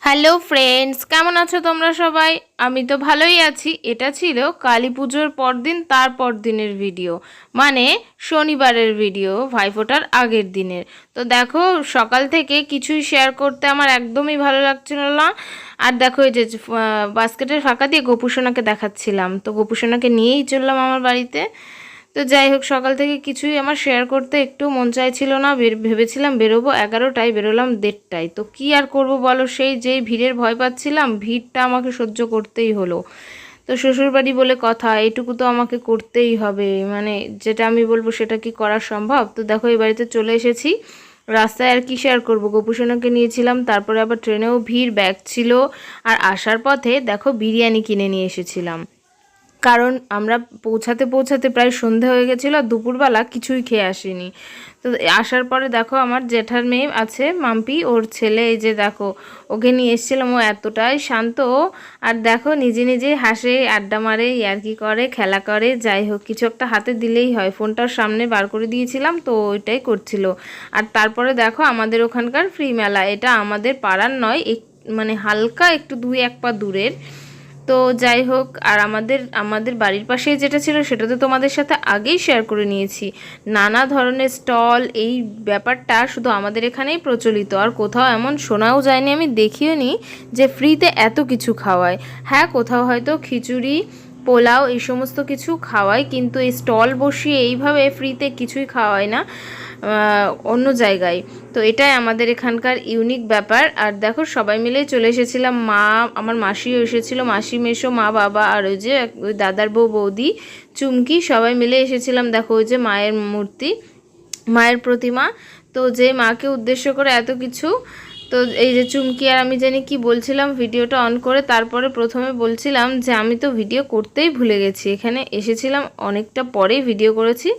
Hello friends, কেমন আছো তোমরা সবাই? আমি তো ভালোই আছি। এটা ছিল কালী পুজোর পরদিন, তারপর দিনের ভিডিও, মানে শনিবারের ভিডিও, ভাইফোঁটার আগের দিনের। তো দেখো, সকাল থেকে কিছুই শেয়ার করতে আমার একদমই ভালো লাগছিল না। আর দেখো, এই যে বাস্কেটের ফাঁকা দিয়ে গোপুসোনাকে দেখাচ্ছিলাম, তো গোপুসোনাকে নিয়েই চললাম আমার বাড়িতে। তো যাই হোক, সকাল থেকে কিছুই আমার শেয়ার করতে একটু মন চাইছিল না। ভেবেছিলাম বেরোবো 11টায়, বেরোলাম 1:30টায়। তো কি আর করব বলো, সেই যেই ভিড়ের ভয় পাচ্ছিলাম, ভিড়টা আমাকে সহ্য করতেই হলো। তো শ্বশুরবাড়ি বলে কথা, এইটুকু তো আমাকে করতেই হবে, মানে যেটা আমি বলবো সেটা কি করা সম্ভব? তো দেখো, এই বাড়িতে চলে এসেছি। রাস্তায় আর কি শেয়ার করবো, গোপুসোনাকে নিয়েছিলাম, তারপরে আবার ট্রেনেও ভিড়, ব্যাগ ছিল। আর আসার পথে দেখো, বিরিয়ানি কিনে নিয়ে এসেছিলাম, কারণ আমরা পৌঁছাতে পৌঁছাতে প্রায় সন্ধে হয়ে গেছিলো, আর দুপুরবেলা কিছুই খেয়ে আসিনি। তো আসার পরে দেখো, আমার জেঠার মেয়ে আছে মাম্পি, ওর ছেলে, এই যে দেখো, ওকে নিয়ে এসেছিলাম। ও এতটাই শান্ত, আর দেখো নিজে নিজেই হাসে, আড্ডা মারে, ইয়ার্কি করে, খেলা করে। যাই হোক, কিছু একটা হাতে দিলেই হয়। ফোনটার সামনে বার করে দিয়েছিলাম, তো ওইটাই করছিল। আর তারপরে দেখো, আমাদের ওখানকার ফ্রি মেলা, এটা আমাদের পাড়ার নয়, মানে হালকা একটু 2-1 পা দূরের। তো যাই হোক, আর আমাদের আমাদের বাড়ির পাশে যেটা ছিল সেটা তো তোমাদের সাথে আগেই শেয়ার করে নিয়েছি। নানা ধরনের স্টল, এই ব্যাপারটা শুধু আমাদের এখানেই প্রচলিত, আর কোথাও এমন শোনাও যায়নি, আমি দেখিও নি যে ফ্রিতে এত কিছু খাওয়ায়। হ্যাঁ, কোথাও হয়তো খিচুড়ি, পোলাও এই সমস্ত কিছু খাওয়ায়, কিন্তু এই স্টল বসিয়ে এইভাবে ফ্রিতে কিছুই খাওয়ায় না অন্য জায়গায়। তো এটাই আমাদের এখানকার ইউনিক ব্যাপার। আর দেখো, সবাই মিলেই চলে এসেছিলাম। মা, আমার মাসিও এসেছিলো, মাসি মেশো, মা, বাবা, আর ওই যে ওই দাদার বউ, বৌদি, চুমকি, সবাই মিলে এসেছিলাম। দেখো, ওই যে মায়ের মূর্তি, মায়ের প্রতিমা, তো যে মাকে উদ্দেশ্য করে এত কিছু। তো এই যে চুমকি আর আমি জানি কি বলছিলাম ভিডিওটা অন করে, তারপরে প্রথমে বলছিলাম যে আমি তো ভিডিও করতেই ভুলে গেছি, এখানে এসেছিলাম অনেকটা পরেই ভিডিও করেছি।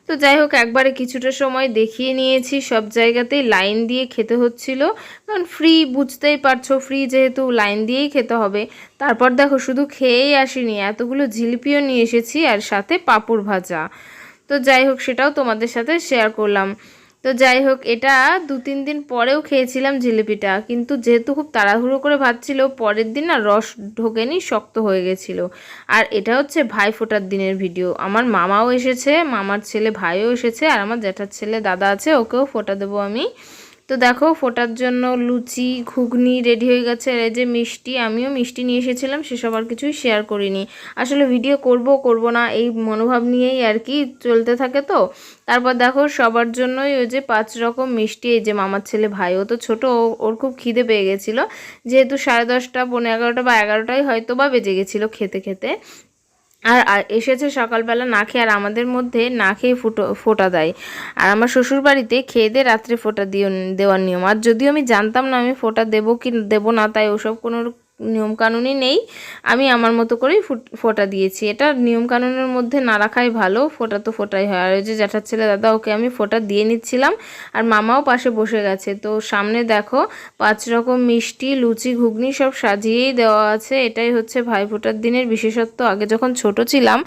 তো যাই হোক, একবারে কিছুটা সময় দেখিয়ে নিয়েছি। সব জায়গাতেই লাইন দিয়ে খেতে হচ্ছিল, কারণ ফ্রি, বুঝতেই পারছো, ফ্রি যেহেতু লাইন দিয়েই খেতে হবে। তারপর দেখো, শুধু খেয়েই আসিনি, এতগুলো জিলিপিও নিয়ে এসেছি, আর সাথে পাঁপড় ভাজা। তো যাই হোক, সেটাও তোমাদের সাথে শেয়ার করলাম। তো যাই হোক, এটা 2-3 দিন পরেও খেয়েছিলাম জিলিপিটা, কিন্তু যেহেতু খুব তাড়াহুড়ো করে ভাজছিল, পরের দিন না রস ঢোকেনি, শক্ত হয়ে গেছিলো। আর এটা হচ্ছে ভাইফোঁটার দিনের ভিডিও। আমার মামাও এসেছে, মামার ছেলে ভাইও এসেছে, আর আমার জ্যাঠার ছেলে দাদা আছে, ওকেও ফোঁটা দেবো আমি। তো দেখো, ফোটার জন্য লুচি, ঘুগনি রেডি হয়ে গেছে। আর এই যে মিষ্টি, আমিও মিষ্টি নিয়ে এসেছিলাম, সেসব আর কিছুই শেয়ার করিনি। আসলে ভিডিও করব না এই মনোভাব নিয়েই আর কি চলতে থাকে। তো তারপর দেখো, সবার জন্যই ওই যে 5 রকম মিষ্টি। এই যে মামার ছেলে ভাইও তো ছোটো, ওর খুব খিদে পেয়ে গেছিলো, যেহেতু 10:30, 11:15 বা 11টাই হয়তো বা বেজে গেছিলো খেতে খেতে। আর এসেছে সকালবেলা না খেয়ে, আর আমাদের মধ্যে না খেয়ে ফোঁটা দেয়। আর আমার শ্বশুরবাড়িতে খেয়ে দিয়ে রাত্রে ফোঁটা দেওয়ার নিয়ম। আর যদিও আমি জানতাম না আমি ফোঁটা দেবো কি দেবো না, তাই ওসব কোনো নিয়মকানুনই নেই। আমি আমার মতো করেই ফোঁটা দিয়েছি। এটা নিয়মকানুনের মধ্যে না রাখাই ভালো, ফোঁটা তো ফোঁটাই হয়। আর ওই যে জ্যাঠার ছেলে দাদা, ওকে আমি ফোঁটা দিয়ে নিচ্ছিলাম, আর মামাও পাশে বসে গেছে। তো সামনে দেখো, 5 রকম মিষ্টি, লুচি, ঘুগনি সব সাজিয়েই দেওয়া আছে। এটাই হচ্ছে ভাইফোঁটার দিনের বিশেষত্ব। আগে যখন ছোট ছিলাম,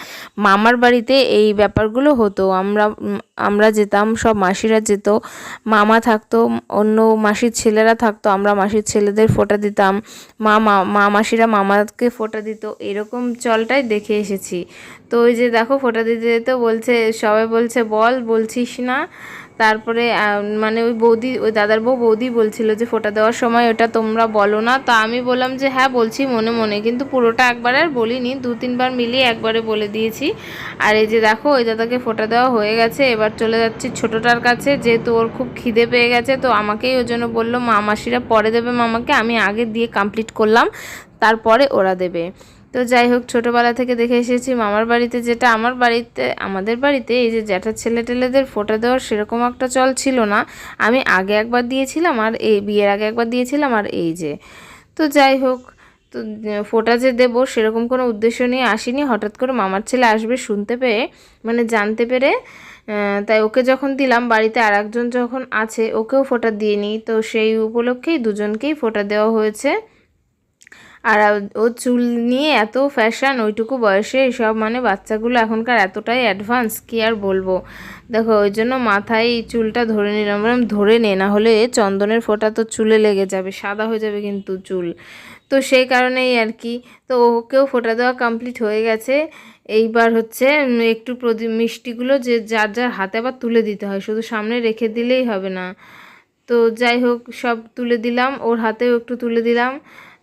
মামার বাড়িতে এই ব্যাপারগুলো হতো। আমরা যেতাম, সব মাসিরা যেত, মামা থাকতো, অন্য মাসির ছেলেরা থাকতো, আমরা মাসির ছেলেদের ফোঁটা দিতাম, মাসিরা মামাকে ফোঁটা দিত, এরকম চলটাই দেখে এসেছি। তো ওই যে দেখো, ফোঁটা দিতে যেতে বলছে, সবাই বলছে বলছিস না। তারপরে মানে ওই বৌদি, ওই দাদার বউ বৌদি বলছিল যে ফোঁটা দেওয়ার সময় ওটা তোমরা বলো না। তা আমি বললাম যে হ্যাঁ বলছি মনে মনে, কিন্তু পুরোটা একবার আর বলিনি, 2-3 বার মিলিয়ে একবারে বলে দিয়েছি। আর এই যে দেখো, ওই দাদাকে ফোঁটা দেওয়া হয়ে গেছে। এবার চলে যাচ্ছি ছোটোটার কাছে, যেহেতু ওর খুব খিদে পেয়ে গেছে। তো আমাকেই ওই জন্য বললো, মাসিরা পরে দেবে মামাকে, আমি আগে দিয়ে কমপ্লিট করলাম, তারপরে ওরা দেবে। তো যাই হোক, ছোটোবেলা থেকে দেখে এসেছি মামার বাড়িতে, যেটা আমাদের বাড়িতে এই যে জ্যাঠার ছেলে টেলেদের ফোঁটা দেওয়ার সেরকম একটা চল ছিল না। আমি আগে একবার দিয়েছিলাম, আর এই বিয়ের আগে একবার দিয়েছিলাম, আর এই যে। তো যাই হোক, তো ফোঁটা যে দেবো সেরকম কোনো উদ্দেশ্য নিয়ে আসিনি। হঠাৎ করে মামার ছেলে আসবে শুনতে পেয়ে, মানে জানতে পেরে, তাই ওকে যখন দিলাম, বাড়িতে আর একজন যখন আছে ওকেও ফোঁটা দিয়ে নিই। তো সেই উপলক্ষেই দুজনকেই ফোঁটা দেওয়া হয়েছে। আর ও চুল নিয়ে এত ফ্যাশন, ওইটুকু বয়সে সব মানে বাচ্চাগুলো এখনকার এতটাই অ্যাডভান্স, কি আর বলবো। দেখো ওই জন্য মাথায় চুলটা ধরে নিলাম, বললাম ধরে নে, না হলে চন্দনের ফোঁটা তো চুলে লেগে যাবে, সাদা হয়ে যাবে কিন্তু চুল। তো সেই কারণেই আর কি। তো ওকেও ফোঁটা দেওয়া কমপ্লিট হয়ে গেছে। এইবার হচ্ছে একটু মিষ্টিগুলো যে যার যার হাতে আবার তুলে দিতে হয়, শুধু সামনে রেখে দিলেই হবে না। তো যাই হোক সব তুলে দিলাম, ওর হাতেও একটু তুলে দিলাম।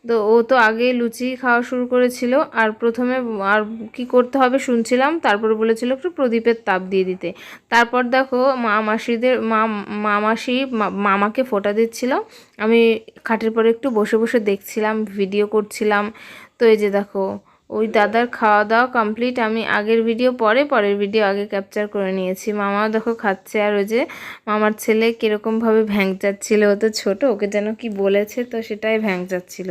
তো ও তো আগেই লুচি খাওয়া শুরু করেছিল, আর প্রথমে আর কি করতে হবে শুনছিলাম, তারপরে বলেছিল একটু প্রদীপের তাপ দিয়ে দিতে। তারপর দেখো মামাসি মামাকে ফোঁটা দিচ্ছিল, আমি খাটের পরে একটু বসে বসে দেখছিলাম, ভিডিও করছিলাম। তো এই যে দেখো ওই দাদার খাওয়া দাওয়া কমপ্লিট, আমি আগের ভিডিও পরের ভিডিও আগে ক্যাপচার করে নিয়েছি। মামাও দেখো খাচ্ছে, আর ওই যে মামার ছেলে কীরকমভাবে ভ্যাংচাচ্ছিল, ও তো ছোটো, ওকে যেন কি বলেছে তো সেটাই ভ্যাংচাচ্ছিল।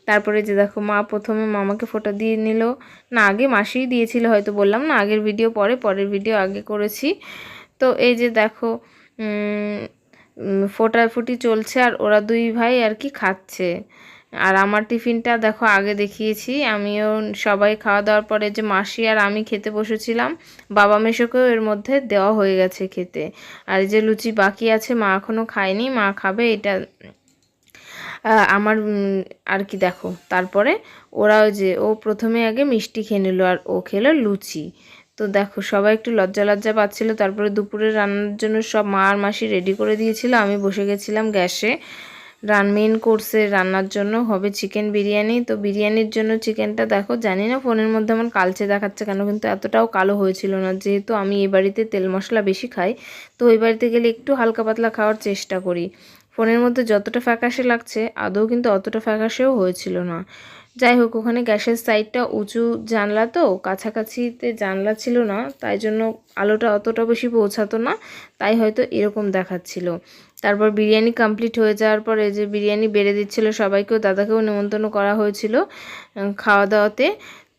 তারপরে যে দেখো মা প্রথমে মামাকে ফোঁটা দিয়ে নিল, না আগে মাসিই দিয়েছিল হয়তো, বললাম না আগের ভিডিও পরের ভিডিও আগে করেছি। তো এই যে দেখো ফোটাফুটি চলছে, আর ওরা দুই ভাই আর কি খাচ্ছে। আর আমার টিফিনটা দেখো আগে দেখিয়েছি, আমিও সবাই খাওয়া দাওয়ার পরে যে মাসি আর আমি খেতে বসেছিলাম, বাবা মেশোকেও এর মধ্যে দেওয়া হয়ে গেছে খেতে। আর যে লুচি বাকি আছে মা এখনও খায়নি, মা খাবে এটা আমার আর কি। দেখো তারপরে ওরা ওই যে ও প্রথমে আগে মিষ্টি খেয়ে নিল, আর ও খেলো লুচি। তো দেখো সবাই একটু লজ্জা লজ্জা পাচ্ছিল। তারপরে দুপুরে রান্নার জন্য সব মা আর মাসি রেডি করে দিয়েছিল, আমি বসে গেছিলাম গ্যাসে। মেন কোর্সে রান্নার জন্য হবে চিকেন বিরিয়ানি। তো বিরিয়ানির জন্য চিকেনটা দেখো, জানি না ফোনের মধ্যে আমার কালচে দেখাচ্ছে কেন, কিন্তু এতটাও কালো হয়েছিল না, যেহেতু আমি এই বাড়িতে তেল মশলা বেশি খাই। তো ওই বাড়িতে গেলে একটু হালকা পাতলা খাওয়ার চেষ্টা করি। ফোনের মধ্যে যতটা ফ্যাকাশে লাগছে আদৌ কিন্তু অতটা ফ্যাকাশেও হয়েছিল না। যাই হোক, ওখানে গ্যাসের সাইডটা উঁচু জানলা, তো কাছাকাছিতে জানলা ছিল না, তাই জন্য আলোটা অতটা বেশি পৌঁছাতো না, তাই হয়তো এরকম দেখাচ্ছিল। তারপর বিরিয়ানি কমপ্লিট হয়ে যাওয়ার পর এই যে বিরিয়ানি বেড়ে দিচ্ছিল সবাইকেও, দাদাকেও নেমন্তন্ন করা হয়েছিল খাওয়া দাওয়াতে।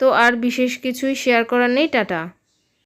তো আর বিশেষ কিছুই শেয়ার করার নেই, টাটা।